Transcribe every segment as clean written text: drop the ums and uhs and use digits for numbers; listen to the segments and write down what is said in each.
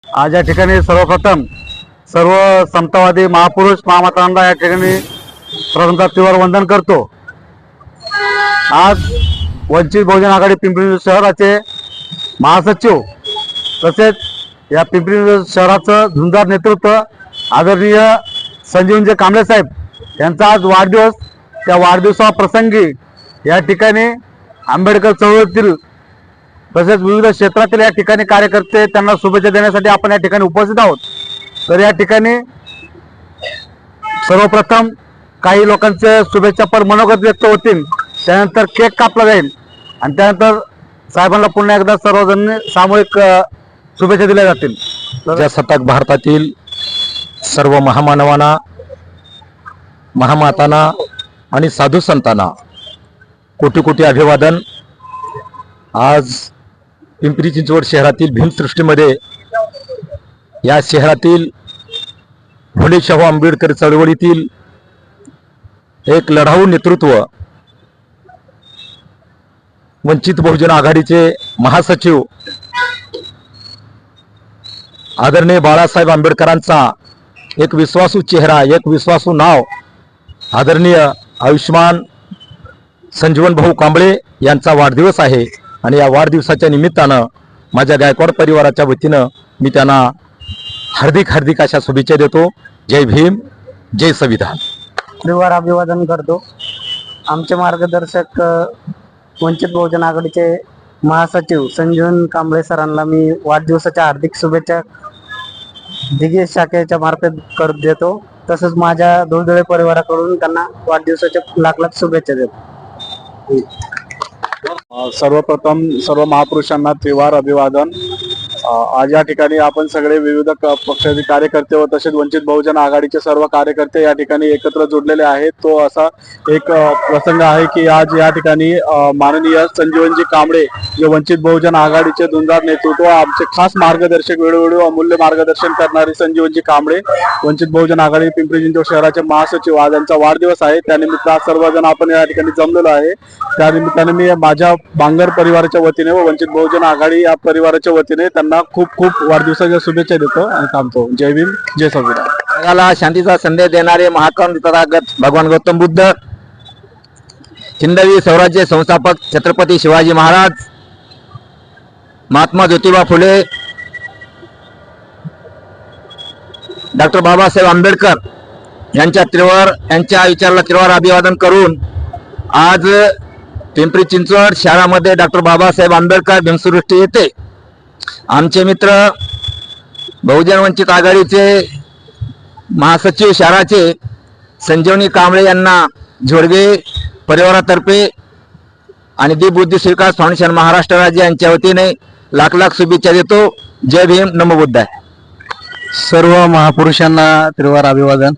आज या ठिकाणी सर्वप्रथम सर्व समतावादी महापुरुष महामातांना या ठिकाणी प्रथमतः तीव्र वंदन करतो। आज वंचित बहुजन आघाडी पिंपरी शहराचे महासचिव तसेच या पिंपरी शहराचं झुंजार नेतृत्व आदरणीय संजीवजी कांबळे साहेब यांचा आज वाढदिवस, त्या वाढदिवसाप्रसंगी या ठिकाणी आंबेडकर चळवळीतील तसेच विविध क्षेत्रातील या ठिकाणी कार्यकर्ते त्यांना शुभेच्छा देण्यासाठी आपण या ठिकाणी उपस्थित आहोत। तर या ठिकाणी सर्वप्रथम काही लोकांचे शुभेच्छापर मनोगत व्यक्त होतील, त्यानंतर केक कापला जाईल आणि त्यानंतर साहेबांना पुन्हा एकदा सर्वजण सामूहिक शुभेच्छा दिल्या जातील। प्रजासत्ताक भारतातील सर्व महामानवांना, महामातांना आणि साधू संतांना कोटी कोटी अभिवादन। आज पिंपरी चिंचवड शहरातील भीमसृष्टीमध्ये या शहरातील फुले शाहू आंबेडकर चळवळीतील एक लढाऊ नेतृत्व, वंचित बहुजन आघाडीचे महासचिव आदरणीय बाळासाहेब आंबेडकरांचा एक विश्वासू चेहरा, एक विश्वासू नाव आदरणीय आयुष्मान संजीवन भाऊ कांबळे यांचा वाढदिवस आहे आणि या वाढदिवसाच्या निमित्तानं माझ्या गायकवाड परिवाराच्या वतीनं मी त्यांना हार्दिक अशा शुभेच्छा देतो। जय भीम, जय संविधान। त्रिवार अभिवादन करतो। आमचे मार्गदर्शक वंचित बहुजन आघाडीचे महासचिव संजीवन कांबळे सरांना मी वाढदिवसाच्या हार्दिक शुभेच्छा दिघे शाखेच्या मार्फत कर देतो। तसंच माझ्या धुळदुळे परिवाराकडून त्यांना वाढदिवसाच्या लाख शुभेच्छा देतो। सर्वप्रथम सर्व महापुरुषांना त्रिवार अभिवादन। आज या ठिकाणी आपण सगळे विविध पक्षाचे कार्यकर्ते व तसेच वंचित बहुजन आघाडीचे सर्व कार्यकर्ते या ठिकाणी एकत्र जोडलेले आहेत। तो असा एक प्रसंग आहे की आज या ठिकाणी माननीय संजीवनजी कांबळे जे वंचित बहुजन आघाडीचे धुंदार नेतृत्व, आमचे खास मार्गदर्शक, वेळोवेळी अमूल्य मार्गदर्शन करणारे संजीवनजी कांबळे वंचित बहुजन आघाडी पिंपरी चिंचवड शहराचे महासचिव, आज यांचा वाढदिवस आहे। त्यानिमित्त आज सर्वजण आपण या ठिकाणी जमलेलो आहे। त्यानिमित्ताने मी माझ्या बांगर परिवाराच्या वतीने व वंचित बहुजन आघाडी या परिवाराच्या वतीने त्यांना खूप खूप वाढदिवसाच्या शुभेच्छा देतो आणि थांबतो। जय भीम, जय संविधान। जगाला शांतीचा संदेश देणारे महाकारुण्य तथागत भगवान गौतम बुद्ध, हिंदवी स्वराज्य संस्थापक छत्रपती शिवाजी महाराज, महात्मा ज्योतिबा फुले, डॉक्टर बाबासाहेब आंबेडकर यांच्या विचाराला त्रिवार अभिवादन करून आज पिंपरी चिंचवड शहरामध्ये डॉक्टर बाबासाहेब आंबेडकर भीमसृष्टी येथे आमचे मित्र बहुजन वंचित आघाडीचे महासचिव शहराचे संजीवनी कांबळे यांना झोडगे परिवारातर्फे आणि दी बुद्धी श्रीकास फाउंडेशन महाराष्ट्र राज्य यांच्या वतीने लाख शुभेच्छा देतो। जय भीम, नमो बुद्धाय। सर्व महापुरुषांना त्रिवार अभिवादन।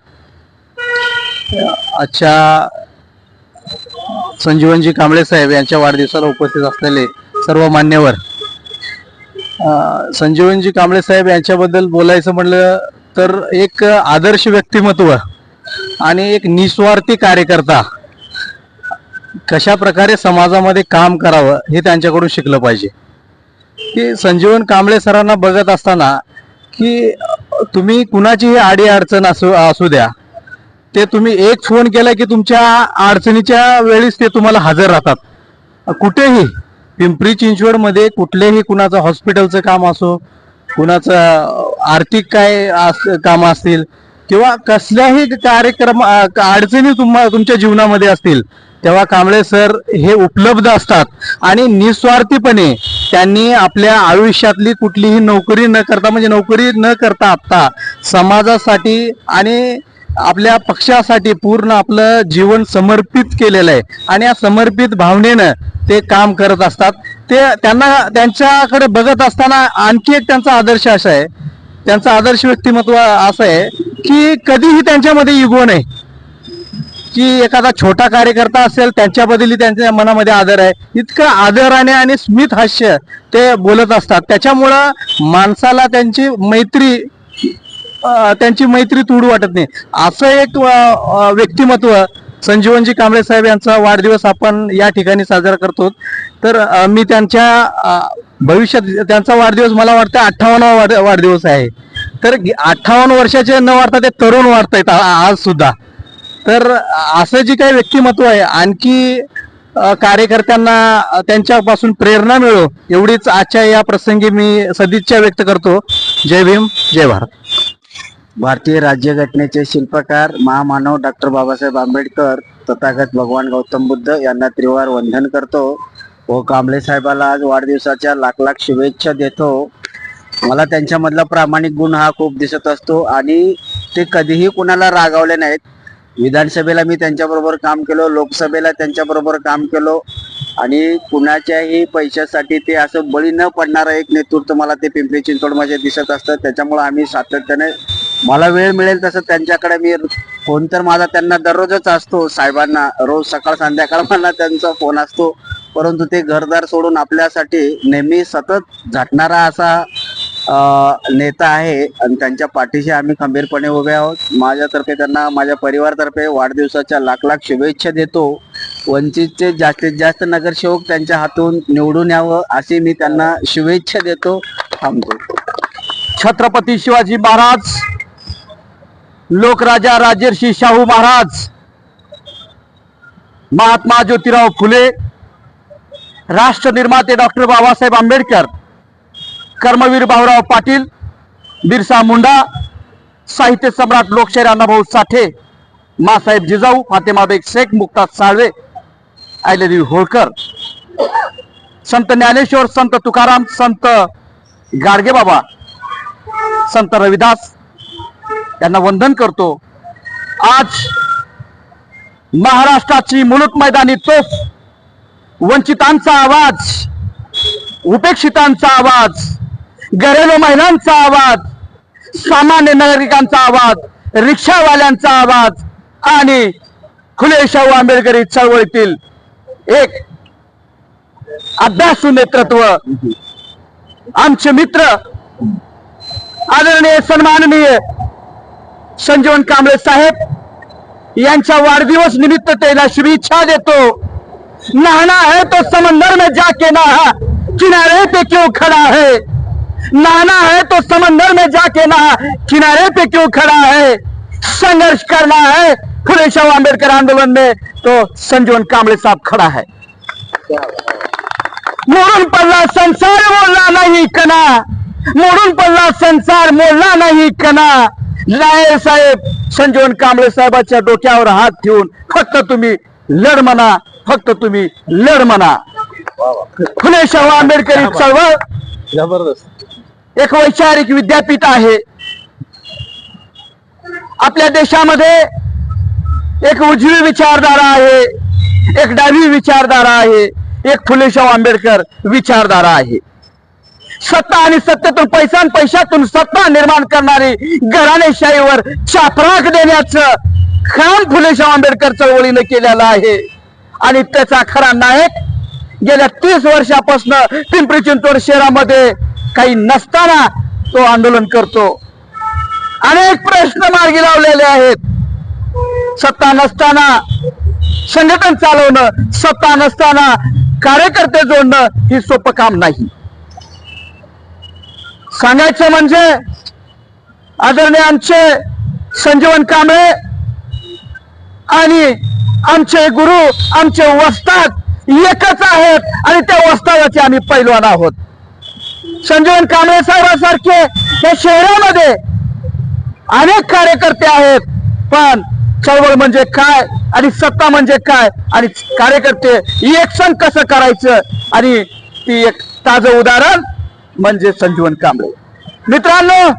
आजच्या संजीवनजी कांबळे साहेब यांच्या वाढदिवसाला उपस्थित असलेले सर्व मान्यवर, संजीवनजी कांबळे साहेब यांच्याबद्दल बोलायचं म्हणलं तर एक आदर्श व्यक्तिमत्व आणि एक निस्वार्थी कार्यकर्ता, कशा प्रकारे समाजामध्ये काम करावं हे त्यांच्याकडून शिकलं पाहिजे। की संजीवन कांबळे सरांना बघत असताना की तुम्ही कुणाचीही आडी अडचण असू द्या, ते तुम्ही एक फोन केला की तुमच्या अडचणीच्या वेळीच ते तुम्हाला हजर राहतात। कुठेही पिंपरी चिंचवडमध्ये कुठलेही कुणाचं हॉस्पिटलचं काम असो, कुणाचं आर्थिक काय काम असतील किंवा कसल्याही कार्यक्रम अडचणी तुमच्या जीवनामध्ये असतील, तेव्हा कांबळे सर हे उपलब्ध असतात आणि निस्वार्थीपणे त्यांनी आपल्या आयुष्यातली कुठलीही नोकरी न करता आता समाजासाठी आणि आपल्या पक्षासाठी पूर्ण आपलं जीवन समर्पित केलेलं आहे आणि या समर्पित भावनेनं ते काम करत असतात। त्यांच्याकडे बघत असताना आणखी एक त्यांचा आदर्श असा आहे, त्यांचा आदर्श व्यक्तिमत्व असं आहे की कधीही त्यांच्यामध्ये इगो नाही, की एखादा छोटा कार्यकर्ता असेल त्यांच्याबद्दल त्यांच्या मनामध्ये आदर आहे, इतकं आदराने आणि स्मित हास्य ते बोलत असतात। त्याच्यामुळं माणसाला त्यांची मैत्री तोडू वाटत नाही। असं एक व्यक्तिमत्व संजीवनजी कांबळे साहेब यांचा वाढदिवस आपण या ठिकाणी साजरा करतो। तर मी त्यांच्या भविष्यात त्यांचा वाढदिवस मला वाटतं 58वा वाढदिवस आहे. तर 58 वर्षाचे न वाढता ते तरुण वाढतायत आज सुद्धा. तर असं जे काही व्यक्तिमत्व आहे, आणखी कार्यकर्त्यांना त्यांच्यापासून प्रेरणा मिळो एवढीच आजच्या या प्रसंगी मी सदिच्छा व्यक्त करतो. जय भीम, जय भारत. भारतीय राज्यघटनेचे शिल्पकार महामानव डॉक्टर बाबासाहेब आंबेडकर तथागत भगवान गौतम बुद्ध यांना त्रिवार वंदन करतो व कांबळे साहेबाला आज वाढदिवसाच्या लाख लाख शुभेच्छा देतो. मला त्यांच्यामधला प्रामाणिक गुण हा खूप दिसत असतो आणि ते कधीही कुणाला रागावले नाहीत. विधानसभेला मी त्यांच्याबरोबर काम केलो, लोकसभेला त्यांच्याबरोबर काम केलो आणि कुणाच्याही पैशासाठी ते असं बळी न पडणारं एक नेतृत्व मला ते पिंपरी चिंचवडमध्ये दिसत असतं. त्याच्यामुळे आम्ही सातत्याने मला वेळ मिळेल तसं त्यांच्याकडे मी फोन तर माझा त्यांना दररोजच असतो. साहेबांना रोज सकाळ संध्याकाळ मला त्यांचा फोन असतो. परंतु ते घरदार सोडून आपल्यासाठी नेहमी सतत झटणारा असा नेता आहे आणि त्यांच्या पाठीशी आम्ही खंबीरपणे उभे आहोत. माझ्यातर्फे त्यांना माझ्या परिवारातर्फे वाढदिवसाच्या लाख लाख शुभेच्छा देतो. वंचितचे जास्तीत जास्त नगरसेवक त्यांच्या हातून निवडून यावं अशी मी त्यांना शुभेच्छा देतो. थांबतो. छत्रपती शिवाजी महाराज, लोकराजा राजर्षी शाहू महाराज, महात्मा ज्योतिराव फुले, राष्ट्र निर्माते डॉक्टर बाबासाहेब आंबेडकर, कर्मवीर भाऊराव पाटील, बिरसा मुंडा, साहित्य सम्राट लोकशाहीर अण्णाभाऊ साठे, मासाहेब जिजाऊ, फातेमाबेग शेख, मुक्ताज साळवे, अहिल्यादेवी होळकर, संत ज्ञानेश्वर, संत तुकाराम, संत गाडगे बाबा, संत रविदास यांना वंदन करतो. आज महाराष्ट्राची मुलूक मैदानी तोफ, वंचितांचा आवाज, उपेक्षितांचा आवाज, घरेलू महिलांचा आवाज, सामान्य नागरिकांचा आवाज, रिक्षावाल्यांचा आवाज आणि फुले शाहू आंबेडकरी चळवळीतील एक अभ्यासू नेतृत्व आमचे मित्र आदरणीय सन्माननीय संजीवन कांबळे साहेब यांच्या वाढदिवस निमित्त त्याला शुभेच्छा देतो. नहाना है तो समंदर में जाके नहा, किनारे पे क्यों खड़ा है. नहाना है तो समंदर में जाके नहा, किनारे पे क्यों खड़ा है. संघर्ष करना है फुले शाहू आंबेडकर आंदोलन में तो संजीवन कांबळे साहब खड़ा है. मोडून पडला संसार मोडला नाही कणा, मोडून पडला संसार मोडला नाही कणा. लायर साहेब संजीवन कांबळे साहेबांच्या डोक्यावर हात ठेवून फक्त तुम्ही लढ म्हणा, फक्त तुम्ही लढ म्हणा. फुले शाहू आंबेडकरी चळवळ जबरदस्त. एक वैचारिक विद्यापीठ आहे. आपल्या देशामध्ये एक उजवी विचारधारा आहे, एक डावी विचारधारा आहे, एक फुले शाहू आंबेडकर विचारधारा आहे. सत्ता आणि सत्तेतून पैसा आणि पैशातून सत्ता निर्माण करणारी घराणेशाहीवर चापराक देण्याचं काम फुले शाहू आंबेडकर चळवळीने केलेलं आहे. आणि त्याचा खरा नायक गेल्या 30 वर्षापासून पिंपरी चिंचवड शहरामध्ये काही नसताना तो आंदोलन करतो. अनेक प्रश्न मार्गी लावलेले आहेत. सत्ता नसताना संघटन चालवणं, सत्ता नसताना कार्यकर्ते जोडणं ही सोपं काम नाही. सांगायचं म्हणजे आदरणीय आमचे संजीवन कांबळे आणि आमचे गुरु, आमचे वस्ताद एकच आहेत आणि त्या वस्तादाचे आम्ही पैलवान आहोत. संजीवन कांबळे साहेबांसारखे या शहरामध्ये अनेक कार्यकर्ते आहेत, पण चळवळ म्हणजे काय आणि सत्ता म्हणजे काय आणि कार्यकर्ते एक संघ कसं करायचं आणि ती एक ताजं उदाहरण म्हणजे संजीवन कांबळे. मित्रांनो,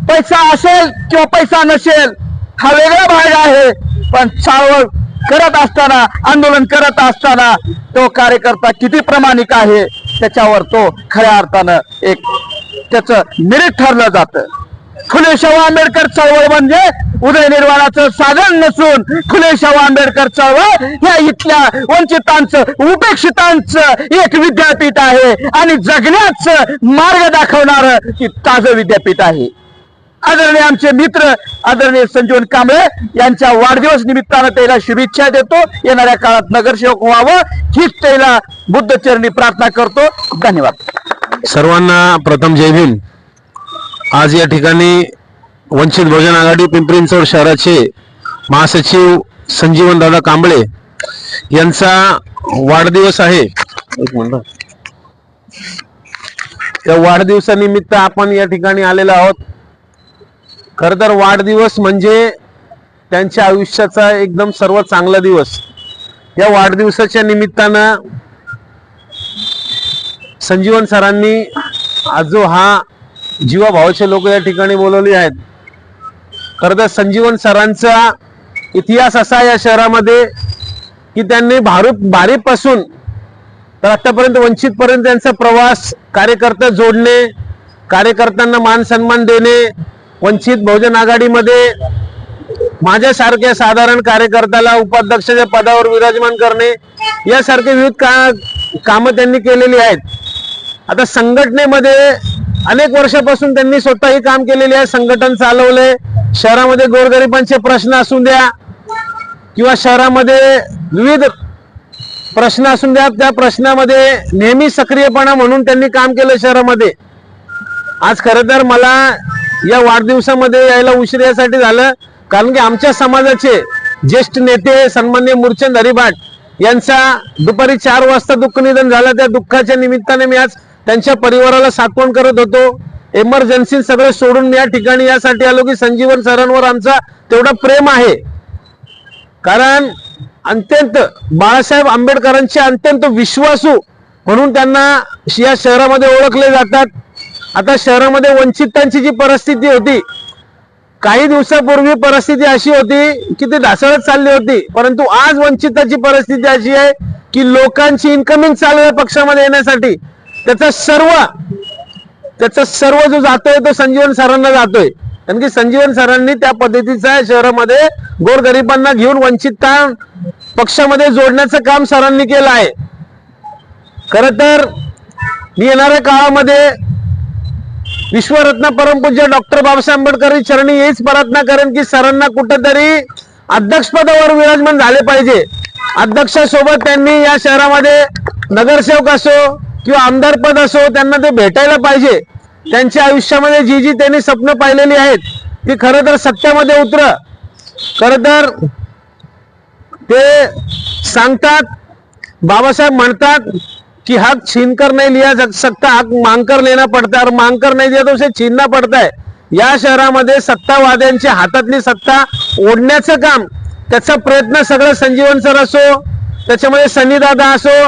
पैसा असेल किंवा पैसा नसेल हा वेगळा भाग आहे, पण चळवळ करत असताना, आंदोलन करत असताना तो कार्यकर्ता किती प्रामाणिक आहे त्याच्यावर तो खऱ्या अर्थानं एक त्याचं मेरिट ठरलं जातं. फुले शाहू आंबेडकर चळवळ म्हणजे उदयनिर्वाणाचं साधन नसून फुले शाहू आंबेडकर चळवळ ह्या इथल्या वंचितांचं, उपेक्षितांचं एक विद्यापीठ आहे आणि जगण्याचं मार्ग दाखवणारं की ताजं विद्यापीठ आहे. आदरणीय आमचे मित्र आदरणीय संजीवन कांबळे यांच्या वाढदिवस निमित्तानं त्याला शुभेच्छा देतो. येणाऱ्या काळात नगरसेवक व्हावं हीच त्याला बुद्धचरणी प्रार्थना करतो. धन्यवाद. सर्वांना प्रथम जय भीम. आज या ठिकाणी वंचित बहुजन आघाडी पिंपरी चिंचवड शहराचे महासचिव संजीवन दादा कांबळे यांचा वाढदिवस आहे. एक मिनिट. त्या वाढदिवसानिमित्त आपण या ठिकाणी आलेलो आहोत. खर तर वाढदिवस म्हणजे त्यांच्या आयुष्याचा एकदम सर्व चांगला दिवस. या वाढदिवसाच्या निमित्तानं संजीवन सरांनी आज जो हा जीवाभावाचे लोक या ठिकाणी बोलवले आहेत. खरं तर संजीवन सरांचा इतिहास असा या शहरामध्ये की त्यांनी भारीपासून तर आतापर्यंत वंचित पर्यंत त्यांचा प्रवास, कार्यकर्ता जोडणे, कार्यकर्त्यांना मान सन्मान देणे, वंचित बहुजन आघाडीमध्ये माझ्यासारख्या साधारण कार्यकर्त्याला उपाध्यक्षाच्या पदावर विराजमान करणे यासारखे विविध कामं त्यांनी केलेली आहेत. आता संघटनेमध्ये अनेक वर्षापासून त्यांनी स्वतःही काम केलेले आहे. संघटन चालवले. शहरामध्ये गोरगरिबांचे प्रश्न असू द्या किंवा शहरामध्ये विविध प्रश्न असू द्या, त्या प्रश्नामध्ये नेहमी सक्रियपणा म्हणून त्यांनी काम केलं शहरामध्ये. आज खरं तर मला या वाढदिवसामध्ये यायला उशीर यासाठी झालं कारण की आमच्या समाजाचे ज्येष्ठ नेते सन्माननीय मूर्छंद हरिभाट यांचा दुपारी 4 वाजता दुःख निधन झालं. त्या दुःखाच्या निमित्ताने मी आज त्यांच्या परिवाराला सात्वन करत होतो. इमर्जन्सी सगळं सोडून मी या ठिकाणी यासाठी आलो की संजीवन सरांवर आमचा तेवढा प्रेम आहे. कारण अत्यंत बाळासाहेब आंबेडकरांचे अत्यंत विश्वासू म्हणून त्यांना या शहरामध्ये ओळखले जातात. आता शहरामध्ये वंचितांची जी परिस्थिती होती, काही दिवसापूर्वी परिस्थिती अशी होती की ती ढासळत चालली होती, परंतु आज वंचिताची परिस्थिती अशी आहे की लोकांची इन्कमिंग चालू आहे पक्षामध्ये येण्यासाठी. त्याचा सर्व जो जातोय तो संजीवन सरांना जातोय. कारण की संजीवन सरांनी त्या पद्धतीचा शहरामध्ये गोरगरिबांना घेऊन वंचित पक्षामध्ये जोडण्याचं काम सरांनी केलं आहे. खर तर मी येणाऱ्या काळामध्ये विश्वरत्न परमपूज्य डॉक्टर बाबासाहेब आंबेडकर चरणी हेच प्रार्थना करेन की सरांना कुठेतरी अध्यक्षपदावर विराजमान झाले पाहिजे. अध्यक्षासोबत त्यांनी या शहरामध्ये नगरसेवक असो किंवा आमदार पद असो त्यांना ते भेटायला पाहिजे. त्यांच्या आयुष्यामध्ये जी जी त्यांनी स्वप्न पाहिलेली आहेत ती खरं तर सत्यामध्ये उतर. खरं तर ते सांगतात, बाबासाहेब म्हणतात कि हक छीनकर नहीं लिया जा सकता, हक मांगकर लेना पड़ता है और मांगकर नहीं दिया तो उसे छीनना पड़ता है. या शहरामध्ये सत्तावाद्यांच्या हातातली सत्ता ओढण्याचं काम, त्याचा प्रयत्न सगळं संजीवन सर असो, त्याच्यामध्ये सनीदादा असो,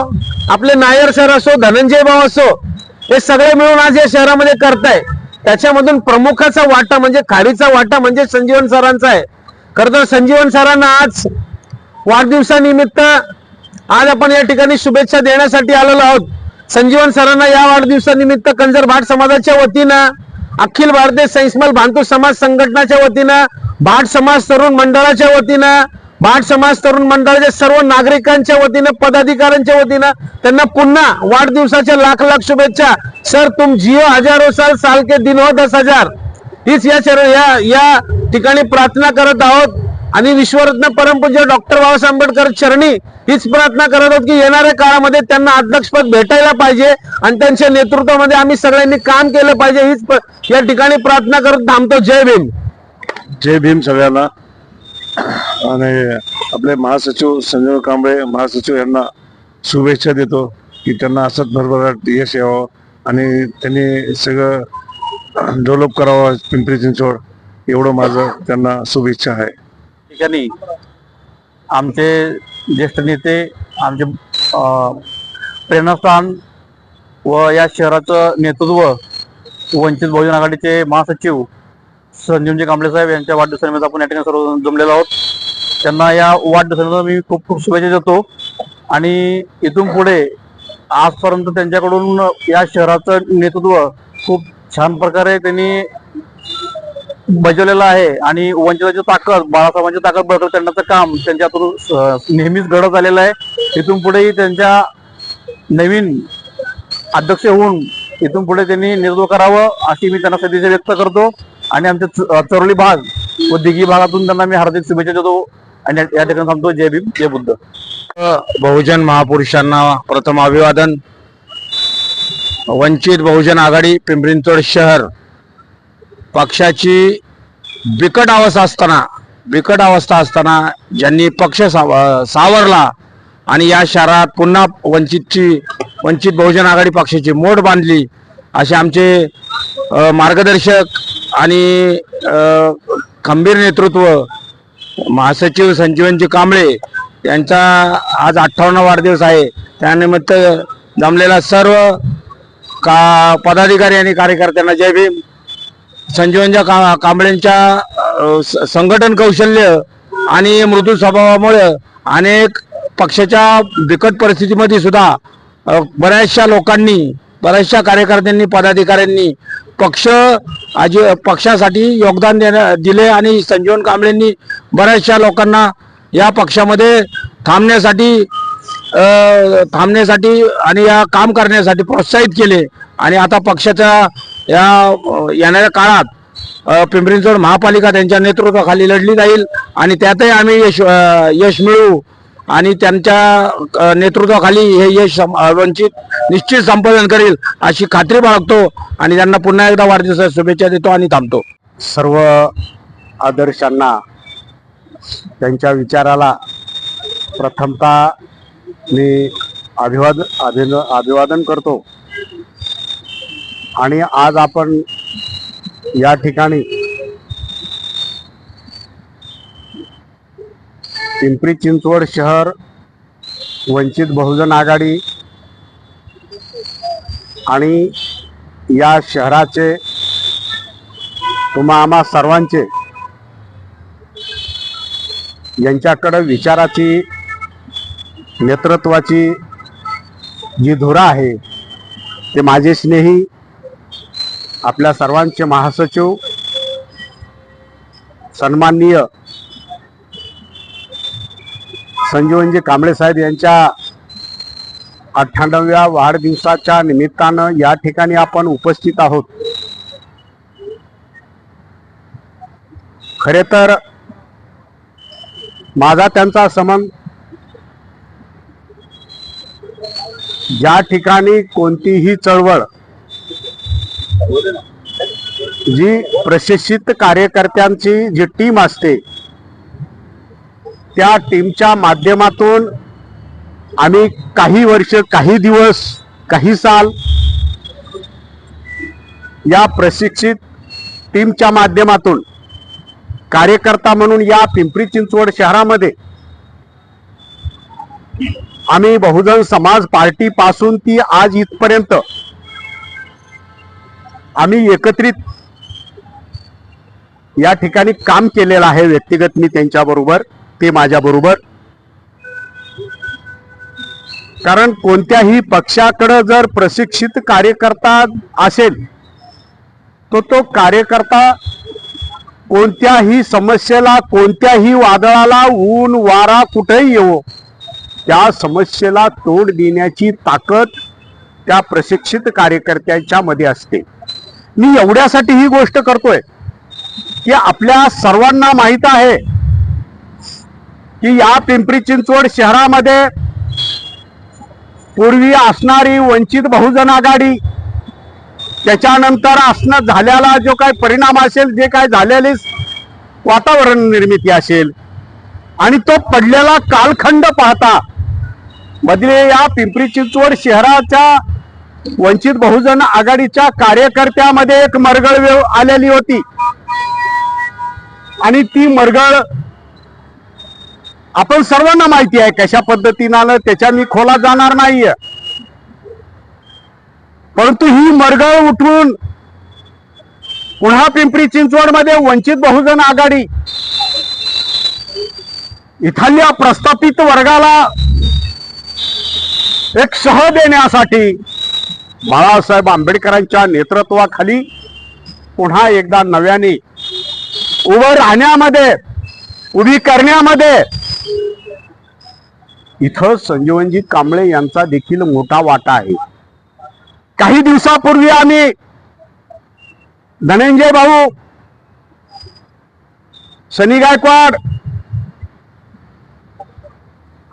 आपले नायर सर असो, धनंजय भाऊ असो, हे सगळे मिळून आज या शहरामध्ये करताय. त्याच्यामधून प्रमुखाचा वाटा म्हणजे खारीचा वाटा म्हणजे संजीवन सरांचा आहे. खरं तर संजीवन सरांना आज वाढदिवसानिमित्त आज आपण या ठिकाणी शुभेच्छा देण्यासाठी आलेलो आहोत. संजीवन सरांना या वाढदिवसानिमित्त कंजर भाट समाजाच्या वतीनं, अखिल भारतीय सैन्समल भांतू समाज संघटनाच्या वतीनं, भाट समाज तरुण मंडळाच्या वतीनं, भाट समाज तरुण मंडळाच्या सर्व नागरिकांच्या वतीनं, पदाधिकाऱ्यांच्या वतीनं त्यांना पुन्हा वाढदिवसाच्या लाख लाख शुभेच्छा. सर तुम जियो हजारो साल, साल के दिन हो 10,000. हीच या ठिकाणी प्रार्थना करत आहोत आणि विश्वरत्न परमपूज्य डॉक्टर बाबासाहेब आंबेडकर चरणी हीच प्रार्थना करत आहोत की येणाऱ्या काळामध्ये त्यांना अध्यक्षपद भेटायला पाहिजे आणि त्यांच्या नेतृत्वामध्ये आम्ही सगळ्यांनी काम केलं पाहिजे. हीच या ठिकाणी प्रार्थना करत थांबतो. जय भीम. जय भीम सगळ्यांना. आणि आपले महासचिव संजीव कांबळे महासचिव यांना शुभेच्छा देतो की त्यांना असंच भरभराट यश यावं आणि त्यांनी सगळं डेव्हलप करावं पिंपरी चिंचवड, एवढं माझं त्यांना शुभेच्छा आहे. ठिकाणी आमचे ज्येष्ठ नेते, आमचे प्रेरणास्थान व या शहराचं नेतृत्व वंचित बहुजन आघाडीचे महासचिव संजीवजी कांबळे साहेब यांच्या वाढदिवसानिमित्त आपण या ठिकाणी सर्व जमलेलो आहोत. त्यांना या वाढदिवसानिमित्त मी खूप खूप शुभेच्छा देतो आणि इथून पुढे आजपर्यंत त्यांच्याकडून या शहराचं नेतृत्व खूप छान प्रकारे त्यांनी बजावलेलं आहे आणि वंचिताची ताकद, बाळासाहेबांची ताकद बळकट करण्याचं काम त्यांच्यातून नेहमीच घडत आलेलं आहे. इथून पुढेही त्यांच्या नवीन अध्यक्ष होऊन इथून पुढे त्यांनी नेतृत्व करावं अशी मी त्यांना सदिच्छा व्यक्त करतो आणि आमच्या चरोली भाग व दिघी भागातून त्यांना मी हार्दिक शुभेच्छा देतो आणि या ठिकाणी थांबतो. जय भीम, जय बुद्ध. बहुजन महापुरुषांना प्रथम अभिवादन. वंचित बहुजन आघाडी पिंपरी चिंचवड शहर पक्षाची बिकट अवस्था असताना ज्यांनी पक्ष सावरला आणि या शहरात पुन्हा वंचित बहुजन आघाडी पक्षाची मोठ बांधली असे आमचे मार्गदर्शक आणि खंबीर नेतृत्व महासचिव संजीवनजी कांबळे यांचा आज 58 वाढदिवस आहे. त्यानिमित्त जमलेला सर्व पदाधिकारी आणि कार्यकर्त्यांना जय भीम. संजीवनजी कांबळेंच्या संघटन कौशल्य आणि मृदू स्वभावामुळे अनेक पक्षाच्या बिकट परिस्थितीमध्ये सुद्धा बऱ्याचशा लोकांनी, बऱ्याचशा कार्यकर्त्यांनी, पदाधिकाऱ्यांनी पक्षासाठी योगदान दिले आणि संजीवन कांबळेंनी बऱ्याचशा लोकांना या पक्षामध्ये थांबण्यासाठी आणि या काम करण्यासाठी प्रोत्साहित केले. आणि आता पक्षाच्या येणाऱ्या काळात पिंपरी चिंचवड महापालिका त्यांच्या नेतृत्वाखाली लढली जाईल आणि त्यातही आम्ही यश मिळवू आणि त्यांच्या नेतृत्वाखाली हे यश वंचित निश्चित संपादन करेल अशी खात्री बाळगतो आणि त्यांना पुन्हा एकदा वाढदिवसाच्या शुभेच्छा देतो आणि थांबतो. सर्व आदर्शांना, त्यांच्या विचाराला प्रथमतः मी अभिवादन करतो. आणि आज आपण या ठिकाणी पिंपरी चिंचवड शहर वंचित बहुजन आघाडी आणि या शहराचे आम्हा सर्वांचे यांच्याकडे विचाराची, नेतृत्वाची जी धुरा आहे ते माझे स्नेही आपल्या सर्वांचे महासचिव सन्माननीय संजीवनजी कांबळे साहेब यांच्या 98व्या वाढदिवसाच्या निमित्तानं या ठिकाणी आपण उपस्थित आहोत. खरे तर माझा त्यांचा संबंध ज्या ठिकाणी कोणतीही चळवळ जी प्रशिक्षित कार्यकर्त्यांची जी टीम असते त्या टीमच्या माध्यमातून आम्ही काही वर्ष, काही दिवस, काही साल या प्रशिक्षित टीमच्या माध्यमातून कार्यकर्ता म्हणून या पिंपरी चिंचवड शहरामध्ये आम्ही बहुजन समाज पार्टी पासून ती आज इथपर्यंत आम्ही एकत्रित या ठिकाणी काम केलेलं आहे. व्यक्तिगत मी त्यांच्याबरोबर, ते माझ्याबरोबर. कारण कोणत्याही पक्षाकडे जर प्रशिक्षित कार्यकर्ता असेल तो तो कार्यकर्ता कोणत्याही समस्येला, कोणत्याही वादळाला, ऊन वारा कुठेही येवो, त्या समस्येला तोंड देण्याची ताकद त्या प्रशिक्षित कार्यकर्त्यांच्या मध्ये असते. मी एवढ्यासाठी ही गोष्ट करतोय की आपल्या सर्वांना माहित आहे की या पिंपरी चिंचवड शहरामध्ये पूर्वी असणारी वंचित बहुजन आघाडी, त्याच्यानंतर झालेला जो काही परिणाम असेल, जे काय झालेली वातावरण निर्मिती असेल आणि तो पडलेला कालखंड पाहता मधले या पिंपरी चिंचवड शहराच्या वंचित बहुजन आघाडीच्या कार्यकर्त्यामध्ये एक मरगळ आलेली होती. आणि ती मरगळ आपण सर्वांना माहिती आहे कशा पद्धतीनं, त्याच्या मी खोलात जाणार नाहीये. परंतु ही मरगळ उठून पुन्हा पिंपरी चिंचवड मध्ये वंचित बहुजन आघाडी इथल्या प्रस्थापित वर्गाला एक सह देण्यासाठी बाळासाहेब आंबेडकरांच्या नेतृत्वाखाली पुन्हा एकदा नव्याने उभं राहण्यामध्ये, उभी करण्यामध्ये इथं संजीवनजी कांबळे यांचा देखील मोठा वाटा आहे. काही दिवसापूर्वी आम्ही धनंजय भाऊ, सनी गायकवाड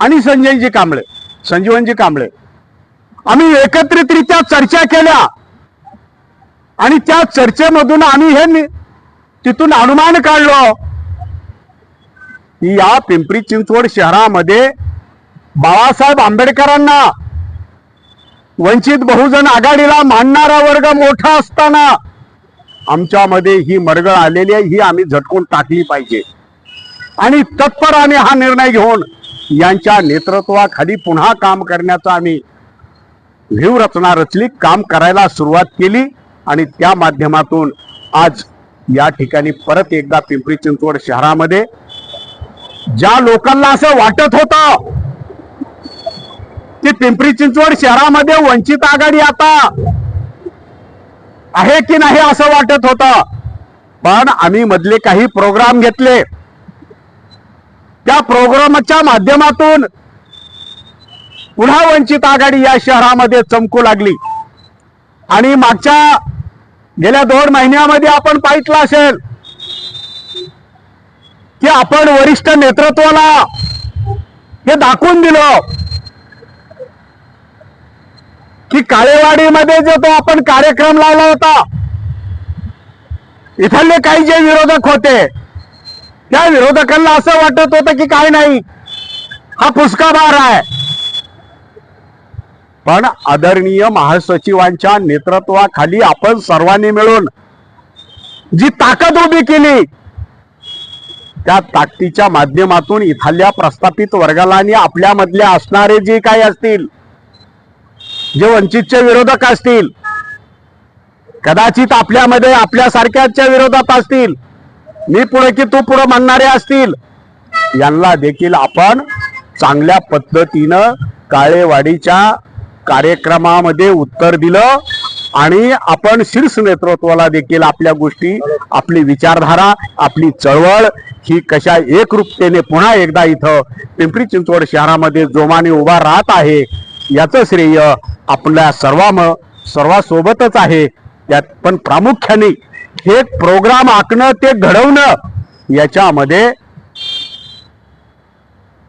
आणि संजीवनजी कांबळे आम्ही एकत्रितरित्या चर्चा केल्या आणि त्या चर्चेमधून आम्ही हे तिथून अनुमान काढलो की या पिंपरी चिंचवड शहरामध्ये बाळासाहेब आंबेडकरांना वंचित बहुजन आघाडीला मानणारा वर्ग मोठा असताना आमच्यामध्ये ही मरगळ आलेली आहे, ही आम्ही झटकून टाकली पाहिजे. आणि तत्पराने हा निर्णय घेऊन यांच्या नेतृत्वाखाली पुन्हा काम करण्याचा आम्ही व्यूहरचना रचली, काम करायला सुरुवात केली. आणि त्या माध्यमातून आज या ठिकाणी परत एकदा पिंपरी चिंचवड शहरामध्ये ज्या लोकांना असं वाटत होतं की पिंपरी चिंचवड शहरामध्ये वंचित आघाडी आता आहे की नाही असं वाटत होतं, पण आम्ही मधले काही प्रोग्राम घेतले. त्या प्रोग्रामच्या माध्यमातून पुन्हा वंचित आघाडी या शहरामध्ये चमकू लागली. आणि मागच्या गेल्या 2 महिन्यामध्ये आपण पाहितलं असेल की आपण वरिष्ठ नेतृत्वाला हे दाखवून दिलं की काळेवाडीमध्ये जो तो आपण कार्यक्रम लावला होता, इथले काही जे विरोधक होते त्या विरोधकांना असं वाटत होतं की काय नाही, हा फुसका बार आहे. पण आदरणीय महासचिवांच्या नेतृत्वाखाली आपण सर्वांनी मिळून जी ताकद उभी केली, त्या ताकदीच्या माध्यमातून इथल्या प्रस्थापित वर्गाला आणि आपल्यामधले असणारे जे काही असतील, जे वंचितचे विरोधक असतील, कदाचित आपल्यामध्ये आपल्यासारख्याच्या विरोधात असतील, मी पुढे की तू पुढे म्हणणारे असतील, यांना देखील आपण चांगल्या पद्धतीनं काळेवाडीच्या कार्यक्रमामध्ये उत्तर दिलं. आणि आपण शीर्ष नेतृत्वाला देखील आपल्या गोष्टी, आपली विचारधारा, आपली चळवळ ही कशा एकरूपतेने पुन्हा एकदा इथं पिंपरी चिंचवड शहरामध्ये जोमाने उभा राहत आहे, याचं श्रेय आपल्या सर्वांसोबतच आहे. त्यात पण प्रामुख्याने हे प्रोग्राम आखणं, ते घडवणं, याच्यामध्ये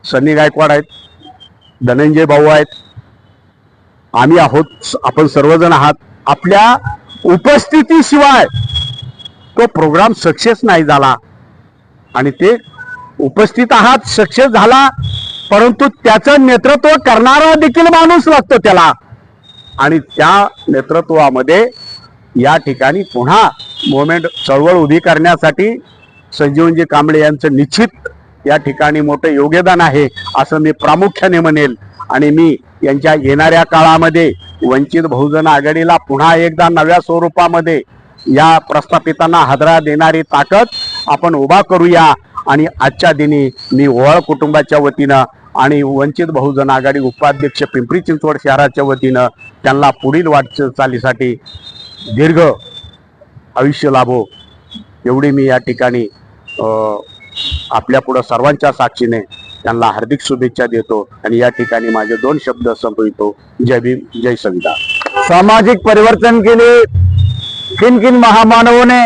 सनी गायकवाड आहेत, धनंजय भाऊ आहेत, आम्ही आहोत, आपण सर्वजण आहात. आपल्या उपस्थितीशिवाय तो प्रोग्राम सक्सेस नाही झाला. आणि ते उपस्थित आहात, सक्सेस झाला, परंतु त्याचं नेतृत्व करणारा देखील माणूस लागतो त्याला. आणि त्या नेतृत्वामध्ये या ठिकाणी पुन्हा मुवमेंट चळवळ उभी करण्यासाठी संजीवनजी कांबळे यांचं निश्चित या ठिकाणी मोठं योगदान आहे असं मी प्रामुख्याने म्हणेल. आणि मी यांच्या येणाऱ्या काळामध्ये वंचित बहुजन आघाडीला पुन्हा एकदा नव्या स्वरूपामध्ये या प्रस्थापितांना हादरा देणारी ताकद आपण उभा करूया. आणि आजच्या दिनी मी ओवाळ कुटुंबाच्या वतीनं आणि वंचित बहुजन आघाडी उपाध्यक्ष पिंपरी चिंचवड शहराच्या वतीनं त्यांना पुढील वाटचालीसाठी दीर्घ आयुष्य लाभो एवढी मी या ठिकाणी आपल्या पुढं सर्वांच्या साक्षीने त्यांना हार्दिक शुभेच्छा देतो. आणि या ठिकाणी माझे 2 शब्द संपवितो. जय भीम, जय संविधान. सामाजिक परिवर्तन के लिए किन किन महामानवों ने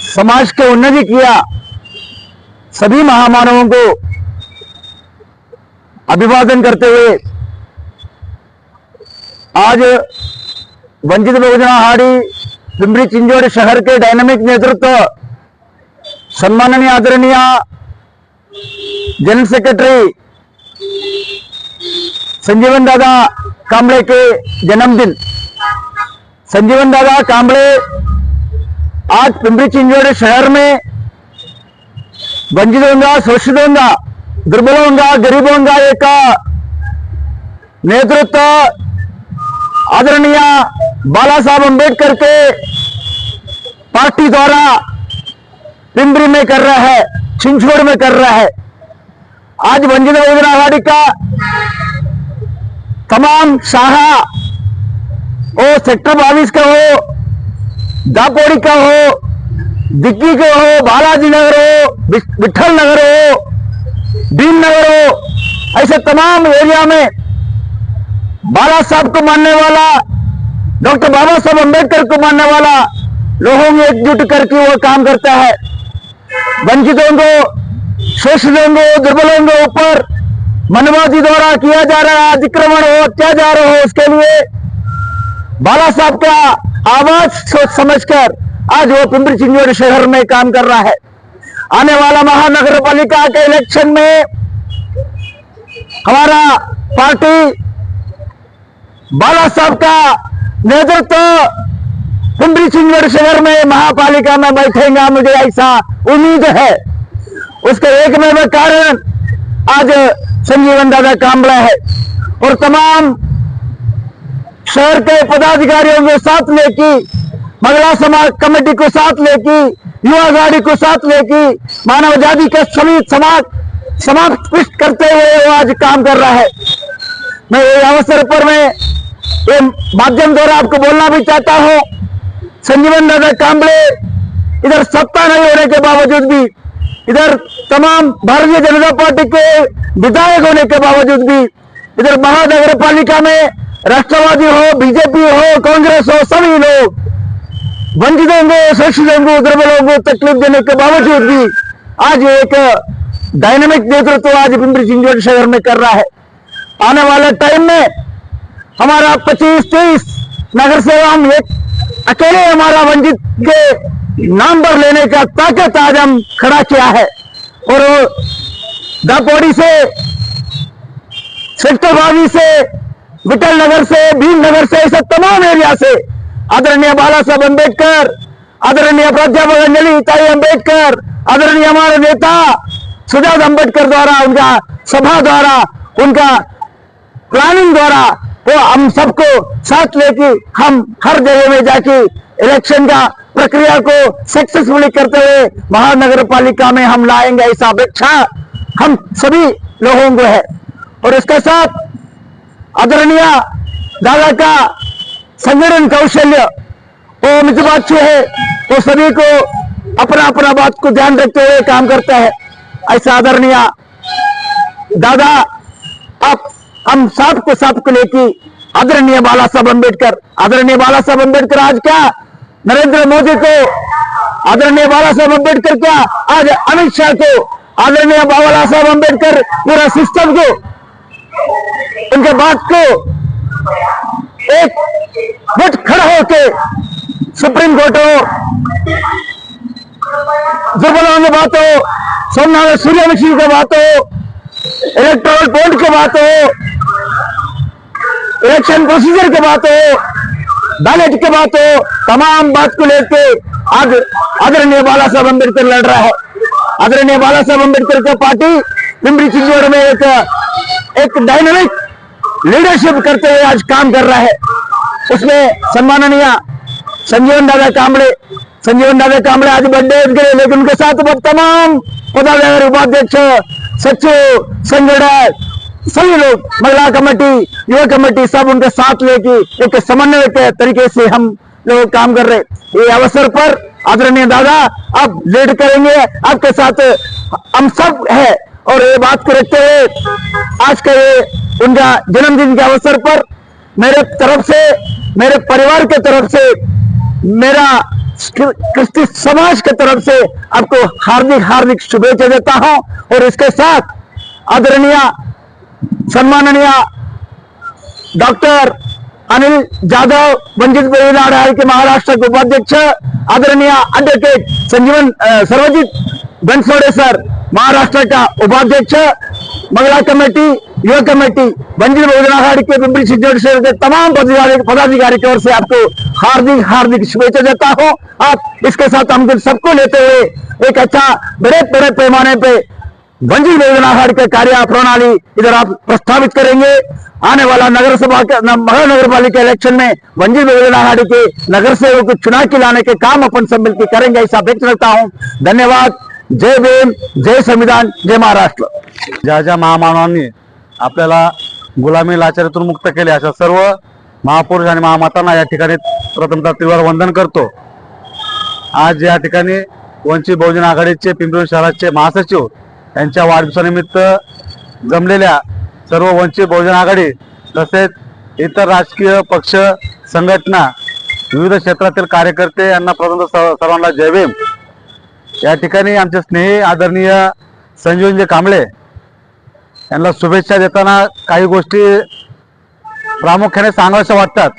समाज की उन्नति किया, सभी महामानवों को अभिवादन करते हुए आज वंचित बहुजन आघाड़ी पिंपरी चिंचवड शहर के डायनामिक नेतृत्व सम्माननीय आदरणीय जनरल सेक्रेटरी संजीवन दादा कांबळे के जन्मदिन, संजीवन दादा कांबळे आज पिंपरी चिंचवड शहर में वंचित होगा, शोषित होगा, दुर्बल होगा, गरीब होगा एक नेतृत्व आदरणीय बाला साहब अम्बेडकर के पार्टी द्वारा पिंपरी में कर रहा है, चिंचवड में कर रहा है. आज वंचित बहुजन आघाड़ी का तमाम शाखा हो, सेक्टर 22 का हो, दापोड़ी का हो, दिग्गी का हो, बालाजी नगर हो, विठल नगर हो, भीम नगर हो, ऐसे तमाम एरिया में बाला साहब को मानने वाला, डॉक्टर बाबा साहब अम्बेडकर को मानने वाला लोगों को एकजुट करके वो काम करता है. वंचितों को, शोषितों को, दुर्बलों के ऊपर मनमावती द्वारा किया जा रहा अतिक्रमण हो, अत्याचार हो, उसके लिए बाला साहब का आवाज सोच समझकर आज वो पिंपरी चिंचवड शहर में काम कर रहा है। आने वाला महानगर पालिका के इलेक्शन में हमारा पार्टी बाला साहब का नेतृत्व पिंपरी चिंचवड शहर में महापालिका में बैठेगा, मुझे ऐसा उम्मीद है। उसका एकमेव कारण आज संजीवन दादा कांबळे है और तमाम शहर के पदाधिकारियों को साथ लेके, महिला समाज कमेटी को साथ लेके, युवा गाड़ी को साथ लेके, मानव जाति का सभी समाज समाप्त करते हुए वो आज काम कर रहा है। मैं ये अवसर पर मैं ये माध्यम द्वारा आपको बोलना भी चाहता हूँ, संजीवन दादा कांबळे इधर सत्ता नहीं होने के बावजूद भी, इधर तमाम भारतीय जनता पार्टी के विधायक होने के बावजूद भी, इधर महानगर पालिका में राष्ट्रवादी हो, बीजेपी हो, कांग्रेस हो, सभी लोग वंचितों को, शोषितों को, दुर्बलों को तकलीफ देने के बावजूद भी आज एक डायनामिक नेतृत्व आज पिंपरी चिंचवड शहर में कर रहा है। आने वाले टाइम में हमारा 25-30 नगर सेवा हम एक अकेले हमारा वंचित के नाम पर लेने का ताकत आज हम खड़ा किया है और दापोड़ी से, सेक्टर 22 से, विठल नगर से, भीम नगर से, ऐसे तमाम एरिया से आदरणीय बाला साहब अम्बेडकर, आदरणीय प्राध्यापक अंजलि ताई अम्बेडकर, आदरणीय हमारे नेता सुजात अम्बेडकर द्वारा, उनका सभा द्वारा, उनका प्लानिंग द्वारा वो हम सबको साथ लेके हम हर जगह में जाके इलेक्शन का प्रक्रिया को सक्सेसफुली करते हुए महानगर पालिका में हम लाएंगे, ऐसा अपेक्षा हम सभी लोगों को है। और इसके साथ आदरणीय दादा का संगठन कौशल्य वो मितवाच्य है, वो सभी को अपना अपना बात को ध्यान रखते हुए काम करता है। ऐसा आदरणीय दादा आप हम सबको लेके आदरणीय बाला साहब अम्बेडकर, आदरणीय बाला साहब अम्बेडकर आज क्या नरेंद्र मोदी को, आदरणीय बाला साहब अम्बेडकर क्या आज अमित शाह को, आदरणीय बाला साहब अम्बेडकर पूरा सिस्टम को, उनके बात को एक गुट खड़ा होके सुप्रीम कोर्ट हो, दुर्बलों की बात हो, सोमनाथ सूर्यवंशी की बात हो, इलेक्टोरल बॉन्ड की बात हो, इलेक्शन प्रोसीजर की बात हो, बैलेट की बात हो, तमाम बात को लेके आज आदरणीय बाला साहब अम्बेडकर लड़ रहा है। आदरणीय बाला साहब अम्बेडकर का पार्टी पिंपरी चिंचवड में एक डायनामिक लीडरशिप करते हुए आज काम कर रहा है। उसमें सम्माननीय संजीवन दादा कांबळे आज बर्थडे गए, लेकिन उनके साथ तमाम पदाधिकारी, उपाध्यक्ष, सचिव, संगठक, सभी लोग, महिला कमेटी, युवा कमेटी, सब उनके साथ लेके एक समन्वय के तरीके से हम लोग काम कर रहे। ये अवसर पर आदरणीय दादा आप लीड करेंगे, आपके साथ हम सब है। और ये बात को रखते हुए आज के उनका जन्मदिन के अवसर पर मेरे तरफ से, मेरे परिवार के तरफ से, मेरा क्रिस्ती समाज के तरफ से आपको हार्दिक हार्दिक शुभेच्छा देता हूं। और इसके साथ आदरणीय सम्माननीय डॉक्टर अनिल जाधव, वंचित बहुजन आघाड़ी के महाराष्ट्र के उपाध्यक्ष, आदरणीय एडवोकेट संजीवन सर्वजित बनसोडे सर, महाराष्ट्र का उपाध्यक्ष, महिला कमेटी, युवा कमेटी, वंचित बहुजन आघाड़ी के पिंपरी चिंचवड शहर के तमाम पदाधिकारी की ओर से आपको हार्दिक हार्दिक शुभेच्छा देता हूं। आप इसके साथ हम सबको लेते हुए एक अच्छा बड़े पैमाने पे वंचित बहुजन आघाड़ी के कार्य प्रणाली इधर आप प्रस्तावित करेंगे। आने वाला नगर सभा के महानगर पालिका इलेक्शन में वंचित बहुजन आघाड़ी के नगर सेवक को चुनाव के लाने के काम अपन सब मिलकर करेंगे, ऐसा व्यक्त करता हूं। धन्यवाद। जय भीम, जय संविधान, जय महाराष्ट्र। ज्या ज्या महामानवांनी आपल्याला गुलामी लाचारीतून मुक्त केले अशा सर्व महापुरुष आणि महामातांना या ठिकाणी प्रथमतः त्रिवार वंदन करतो। आज या ठिकाणी वंचित बहुजन आघाडीचे पिंपरी शहराचे महासचिव यांच्या वाढदिवसानिमित्त जमलेल्या सर्व वंचित बहुजन आघाडी तसेच इतर राजकीय पक्ष, संघटना, विविध क्षेत्रातील कार्यकर्ते यांना प्रथमतः सर्वांना जय भीम। या ठिकाणी आमचे स्नेही आदरणीय संजीवनजी कांबळे यांना शुभेच्छा देताना काही गोष्टी प्रामुख्याने सांगाव्याशा वाटतात.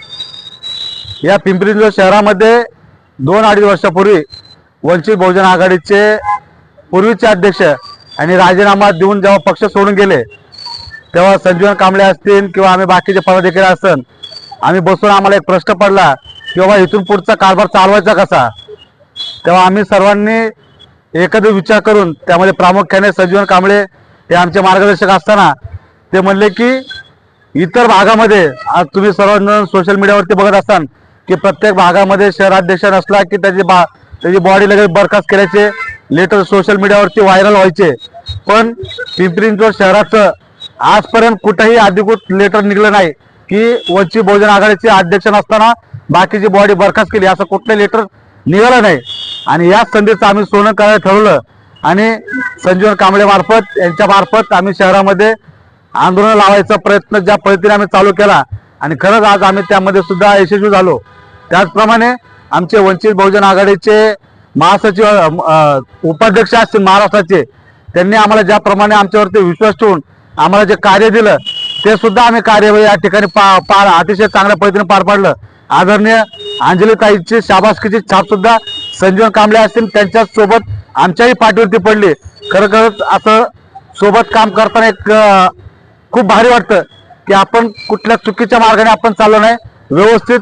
या पिंपरी चिंचवड शहरामध्ये 2-2.5 वर्षापूर्वी वंचित बहुजन आघाडीचे पूर्वीचे अध्यक्ष आणि राजीनामा देऊन जेव्हा पक्ष सोडून गेले तेव्हा संजीवन कांबळे असतील किंवा आम्ही बाकीचे पदाधिकारी असतील, आम्ही बसून आम्हाला एक प्रश्न पडला की बाबा इथून पुढचा कारभार चालवायचा कसा. तेव्हा आम्ही सर्वांनी एकत्र विचार करून त्यामध्ये प्रामुख्याने संजीवन कांबळे हे आमचे मार्गदर्शक असताना ते म्हणले की इतर भागामध्ये आज तुम्ही सर्वजण सोशल मीडियावरती बघत असाल की प्रत्येक भागामध्ये शहराध्यक्ष नसला की त्याची बॉडी लगेच बरखास्त केल्याचे लेटर सोशल मीडियावरती व्हायरल व्हायचे. पण पिंपरी चिंचवड शहराचं आजपर्यंत कुठेही अधिकृत लेटर निघलं नाही की वंचित बहुजन आघाडीचे अध्यक्ष नसताना बाकीची बॉडी बरखास्त केली, असं कुठलं लेटर निघालं नाही. आणि याच संधीचं आम्ही सोनं करायला ठरवलं आणि संजीवन कांबळे मार्फत यांच्या मार्फत आम्ही शहरामध्ये आंदोलन लावायचा प्रयत्न ज्या पद्धतीने आम्ही चालू केला आणि खरंच आज आम्ही त्यामध्ये सुद्धा यशस्वी झालो. त्याचप्रमाणे आमचे वंचित बहुजन आघाडीचे महासचिव उपाध्यक्ष असतील महाराष्ट्राचे, त्यांनी आम्हाला ज्याप्रमाणे आमच्यावरती विश्वास ठेवून आम्हाला जे कार्य दिलं ते सुद्धा आम्ही कार्य या ठिकाणी अतिशय चांगल्या पद्धतीने पार पाडलं. आदरणीय अंजलीताईची शाबासकीची छाप सुद्धा संजीवन कांबळे असतील त्यांच्या सोबत आमच्याही पाठीवरती पडली. खरंच असं सोबत काम करताना एक खूप भारी वाटतं की आपण कुठल्या चुकीच्या मार्गाने आपण चाललो नाही, व्यवस्थित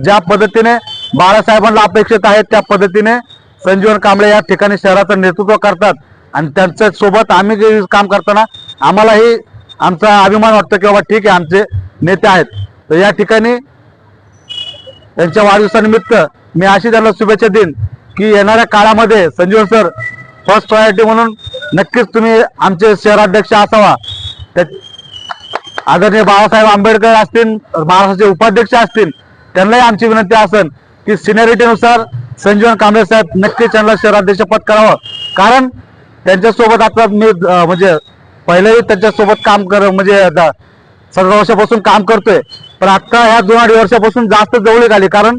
ज्या पद्धतीने बाळासाहेबांना अपेक्षित आहे त्या पद्धतीने संजीवन कांबळे या ठिकाणी शहराचं नेतृत्व करतात आणि त्यांच्या सोबत आम्ही जे काम करताना आम्हालाही आमचा अभिमान वाटतो की बाबा ठीक आहे आमचे नेते आहेत. तर या ठिकाणी त्यांच्या वाढदिवसानिमित्त मी अशी त्यांना शुभेच्छा देईन की येणाऱ्या काळामध्ये संजीवन सर फर्स्ट प्रायोरिटी म्हणून नक्कीच तुम्ही आमचे शहराध्यक्ष असावा. आदरणीय बाळासाहेब आंबेडकर असतील, महाराष्ट्राचे उपाध्यक्ष असतील, त्यांनाही आमची विनंती असेल की सिनियरिटीनुसार संजीवन कांबळे साहेब नक्कीच त्यांना शहराध्यक्ष पद करावं. कारण त्यांच्यासोबत आता मी म्हणजे पहिलेही त्यांच्यासोबत काम म्हणजे 17 वर्षापासून काम करतोय, पण आता ह्या 2-2.5 वर्षापासून जास्त जवळीक आली कारण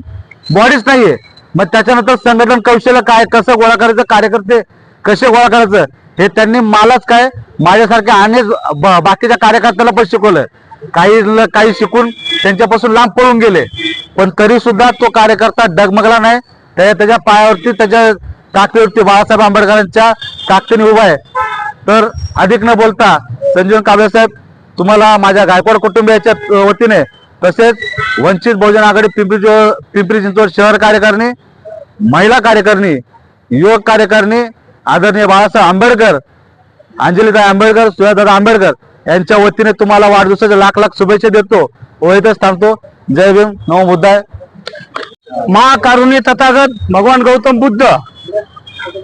बॉडीच नाहीये. मग त्याच्यानंतर संघटन कौशल्य काय, कसं गोळा करायचं, कार्यकर्ते कसे गोळा करायचं हे त्यांनी मलाच काय माझ्यासारख्या अनेक बाकीच्या कार्यकर्त्याला पण शिकवलं. काही शिकून त्यांच्यापासून लांब पळून गेले, पण तरी सुद्धा तो कार्यकर्ता डगमगला नाही. त्याच्या पायावरती त्याच्या ताकदीवरती बाळासाहेब आंबेडकरांच्या ताकदीने उभा आहे. तर अधिक न बोलता संजीवन कांबळे साहेब तुम्हाला माझ्या गायकवाड कुटुंबियाच्या वतीने तसेच वंचित बहुजन आघाडी पिंपरी चिंचवड शहर कार्यकारिणी, महिला कार्यकारिणी, युवक कार्यकारिणी, आदरणीय बाळासाहेब आंबेडकर, अंजलीताई आंबेडकर, सुजातादा आंबेडकर यांच्या वतीने तुम्हाला वाढदिवसाच्या लाख शुभेच्छा देतो व इथंच थांबतो. जय भीम, नमो बुद्धाय. महाकारुणी तथागत भगवान गौतम बुद्ध,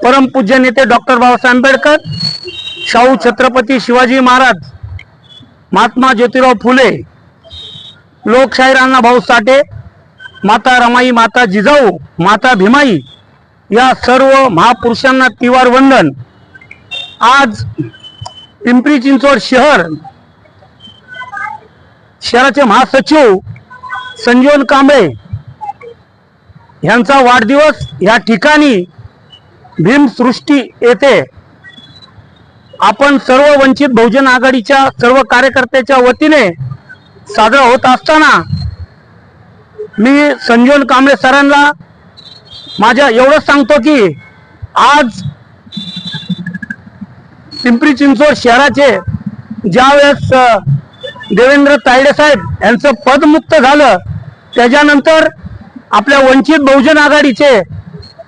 परम पूज्य नेते डॉक्टर बाबासाहेब आंबेडकर, शाहू छत्रपती शिवाजी महाराज, महात्मा ज्योतिराव फुले, लोकशाहीर अण्णाभाऊ साठे, माता रमाई, माता जिजाऊ, माता भीमाई या सर्व महापुरुषांना तिवार वंदन. आज पिंपरी चिंचवड शहराचे महासचिव संजीवन कांबळे यांचा वाढदिवस या ठिकाणी भीमसृष्टी येथे आपण सर्व वंचित बहुजन आघाडीच्या सर्व कार्यकर्त्याच्या वतीने साजरा होत असताना मी संजीवन कांबळे सरांना माझ्या एवढंच सांगतो की आज पिंपरी चिंचवड शहराचे ज्यावेळेस देवेंद्र तायडे साहेब यांचं पद मुक्त झालं त्याच्यानंतर आपल्या वंचित बहुजन आघाडीचे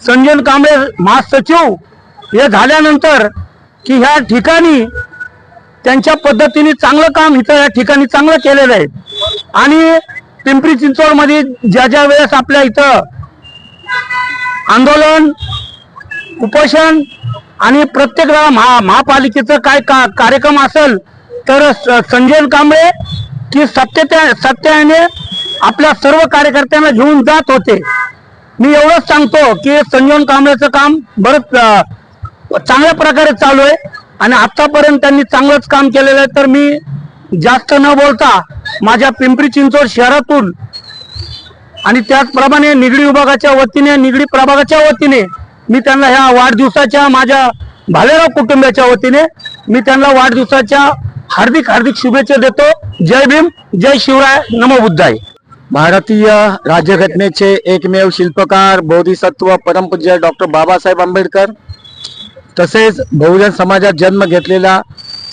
संजीवन कांबळे महासचिव हे झाल्यानंतर की ह्या ठिकाणी त्यांच्या पद्धतीने चांगलं काम इथं या ठिकाणी चांगलं केलेलं आहे. आणि पिंपरी चिंचवड मध्ये ज्या वेळेस आपल्या इथं आंदोलन, उपोषण आणि प्रत्येक वेळा महापालिकेचं काय कार्यक्रम असेल तर संजीवन कांबळे की सत्याने आपल्या सर्व कार्यकर्त्यांना घेऊन जात होते. मी एवढंच सांगतो की संजीवन कांबळेचं काम बरंच चांगल्या प्रकारे चालू आहे आणि आतापर्यंत त्यांनी चांगलंच काम केलेलं आहे. तर मी जास्त न बोलता माझ्या पिंपरी चिंचवड शहरातून आणि त्याचप्रमाणे निगडी विभागाच्या वतीने, निगडी प्रभागाच्या वतीने मी त्यांना ह्या वाढदिवसाच्या, माझ्या भालेराव कुटुंबाच्या वतीने मी त्यांना वाढदिवसाच्या हार्दिक हार्दिक शुभेच्छा देतो. जय भीम, जय शिवराय, नमो बुद्धाय. भारतीय राज्यघटनेचे एकमेव शिल्पकार बोधिसत्व परमपूज्य डॉक्टर बाबासाहेब आंबेडकर तसेच बहुजन समाजात जन्म घेतलेल्या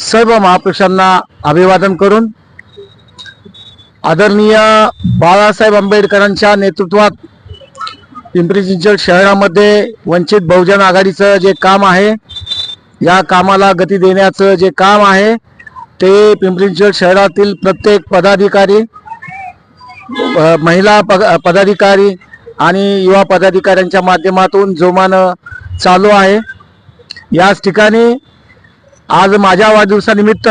सर्व महापुरुषांना अभिवादन करून आदरणीय बाळासाहेब आंबेडकरांच्या नेतृत्वात पिंपरी चिंचवड शहरामध्ये वंचित बहुजन आघाडीचं जे काम आहे, या कामाला गती देण्याचं जे काम आहे ते पिंपरी चिंचवड शहरातील प्रत्येक पदाधिकारी, महिला पदाधिकारी आणि युवा पदाधिकाऱ्यांच्या माध्यमातून जोमानं चालू आहे. याच ठिकाणी आज माझ्या वाढदिवसानिमित्त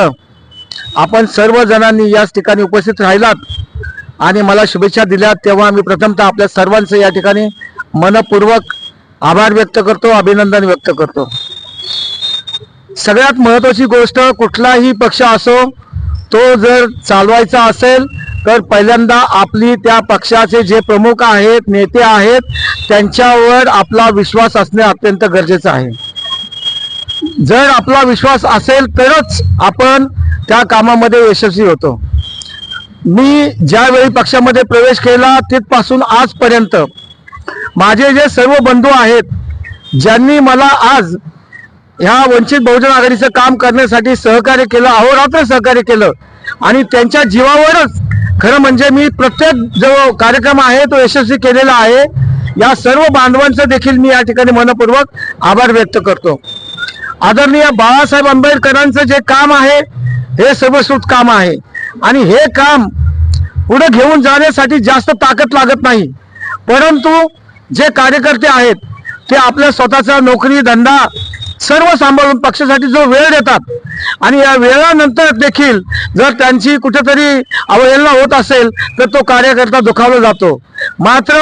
आपण सर्व जणांनी याच ठिकाणी उपस्थित राहिलात आणि मला शुभेच्छा दिल्यात, तेव्हा मी प्रथमतः आपल्या सर्वांचं या ठिकाणी मनपूर्वक आभार व्यक्त करतो, अभिनंदन व्यक्त करतो. सगळ्यात महत्त्वाची गोष्ट, कुठलाही पक्ष असो तो जर चालवायचा असेल तर पहिल्यांदा आपली त्या पक्षाचे जे प्रमुख आहेत, नेते आहेत, त्यांच्यावर आपला विश्वास असणे अत्यंत गरजेचं आहे. जर आपला विश्वास असेल तरच आपण त्या कामामध्ये यशस्वी होतो. मी ज्यावेळी पक्षामध्ये प्रवेश केला तिथपासून आजपर्यंत माझे जे सर्व बंधू आहेत, ज्यांनी मला आज ह्या वंचित बहुजन आघाडीचं काम करण्यासाठी सहकार्य केलं, अहोरात्र सहकार्य केलं आणि त्यांच्या जीवावरच खरं म्हणजे मी प्रत्येक जो कार्यक्रम आहे तो यशस्वी केलेला आहे. या सर्व बांधवांचं देखील मी या ठिकाणी मनपूर्वक आभार व्यक्त करतो. आदरणीय बाळासाहेब आंबेडकरांचं जे काम आहे हे सर्वश्रुत काम आहे आणि हे काम पुढे घेऊन जाण्यासाठी जास्त ताकद लागत नाही, परंतु जे कार्यकर्ते आहेत ते आपल्या स्वतःचा नोकरी धंदा सर्व सांभाळून पक्षासाठी जो वेळ देतात आणि या वेळानंतर देखील जर त्यांची कुठेतरी अवहेलना होत असेल तर तो कार्यकर्ता दुखावला जातो. मात्र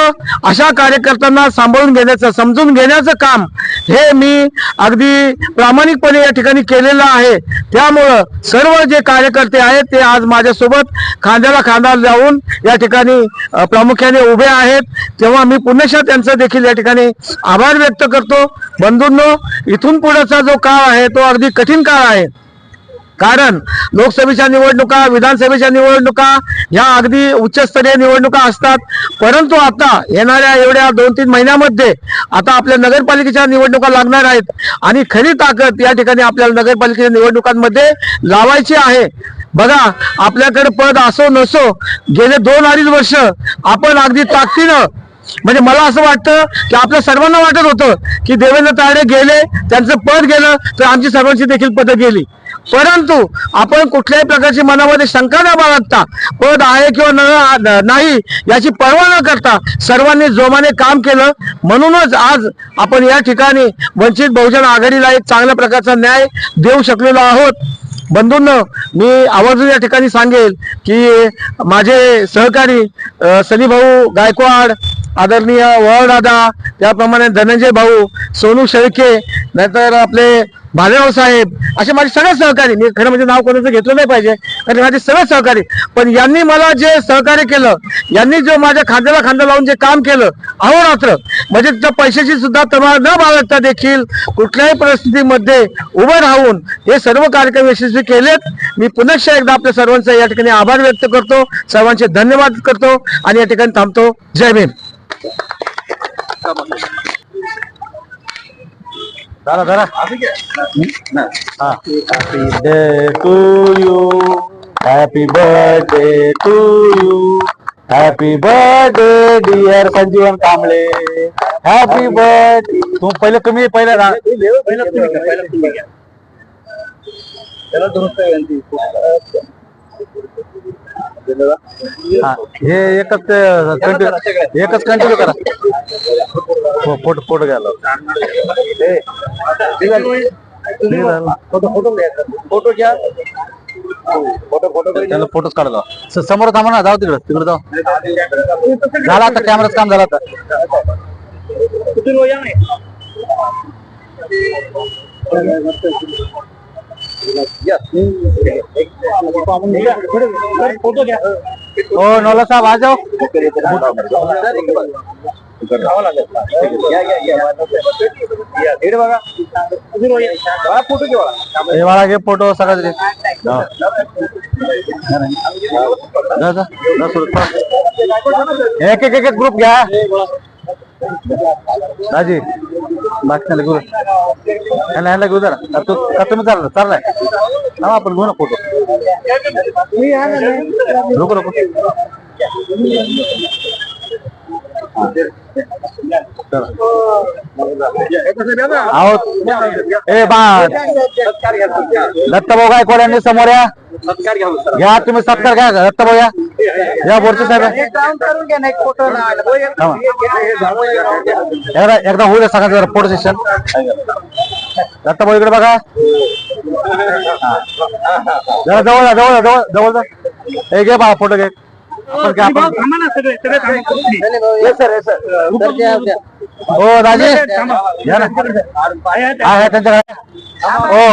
अशा कार्यकर्त्यांना सांभाळून घेण्याचं, समजून घेण्याचं काम हे मी अगदी प्रामाणिकपणे या ठिकाणी केलेलं आहे. त्यामुळं सर्व जे कार्यकर्ते आहेत ते आज माझ्यासोबत खांद्याला खांदा लावून या ठिकाणी प्रामुख्याने उभे आहेत, तेव्हा मी पुन्हा त्यांचं देखील या ठिकाणी आभार व्यक्त करतो. बंधूंनो, इथून पुढचा जो काळ आहे तो अगदी कठीण काळ आहे, कारण लोकसभेच्या निवडणुका, विधानसभेच्या निवडणुका ह्या अगदी उच्चस्तरीय निवडणुका असतात, परंतु आता येणाऱ्या एवढ्या 2-3 महिन्यामध्ये आता आपल्या नगरपालिकेच्या निवडणुका लागणार आहेत आणि खरी ताकद या ठिकाणी आपल्याला नगरपालिकेच्या निवडणुकांमध्ये लावायची आहे. बघा, आपल्याकडे पद असो नसो, गेले 2-2.5 वर्ष आपण अगदी ताकदीनं, म्हणजे मला असं वाटतं की आपल्या सर्वांना वाटत होतं की देवेंद्र तायडे गेले, त्यांचं पद गेलं तर आमची सर्वांची देखील पदं गेली, परंतु आपण कुठल्याही प्रकारची मनामध्ये शंका न बाळगता, पद आहे किंवा नाही याची पर्वा न करता सर्वांनी जोमाने काम केलं. म्हणूनच आज आपण या ठिकाणी वंचित बहुजन आघाडीला एक चांगल्या प्रकारचा न्याय देऊ शकलेलो आहोत. बंधूंनो, मी आवर्जून या ठिकाणी सांगेल की माझे सहकारी सनीभाऊ गायकवाड, आदरणीय वळदादा, त्याप्रमाणे धनंजय भाऊ, सोनू शेळके, नाहीतर आपले भालेराव साहेब, असे माझे सगळे सहकारी, मी खरं म्हणजे नाव कोणाचं घेतलं नाही पाहिजे कारण माझे सगळे सहकारी, पण यांनी मला जे सहकार्य केलं, यांनी जो माझ्या खांद्याला खांदा लावून जे काम केलं अहोरात्र, म्हणजे त्या पैशाची सुद्धा तमा न बाळगता देखील कुठल्याही परिस्थितीमध्ये उभं राहून हे सर्व कार्यक्रम यशस्वी केलेत. मी पुन्हा एकदा आपल्या सर्वांचा या ठिकाणी आभार व्यक्त करतो, सर्वांचे धन्यवाद करतो आणि या ठिकाणी थांबतो. जय Bhim. Happy birthday to you, happy birthday to you, happy birthday dear संजीवन कांबळे, happy birthday. तू पहिले तुम्ही पहिला हे एकच कंटिन्यू करा. फोटो घ्यायला फोटो घ्या, त्याला फोटोच काढला. समोर थांबा ना, जाऊ तिकडे जाऊ. झाला आता कॅमेराच काम झाला आता. फोटो घ्या. हो नवला साहेब आ जाओ. फोटो घे, फोटो सगळ्यात एक एक एक ग्रुप घ्या राजी बाकी घेऊ ह्याला घेऊ जरा तुम्ही चाललाय ना आपण घेऊ ना फोटो नको नको ए बा दत्तभाऊ गायकवाड यांनी समोर या घ्या तुम्ही सत्कार घ्या दत्तभाऊ या बोरचे साहेब एकदा होऊ द्या सगळ्यांचं जरा फोटो सेशन दत्तभाऊ इकडे बघा जरा जवळ जवळ जवळ जवळ हे घे बा फोटो घे आपण घ्या आपण हो राजे या ना आहे त्यांच्याकडे हो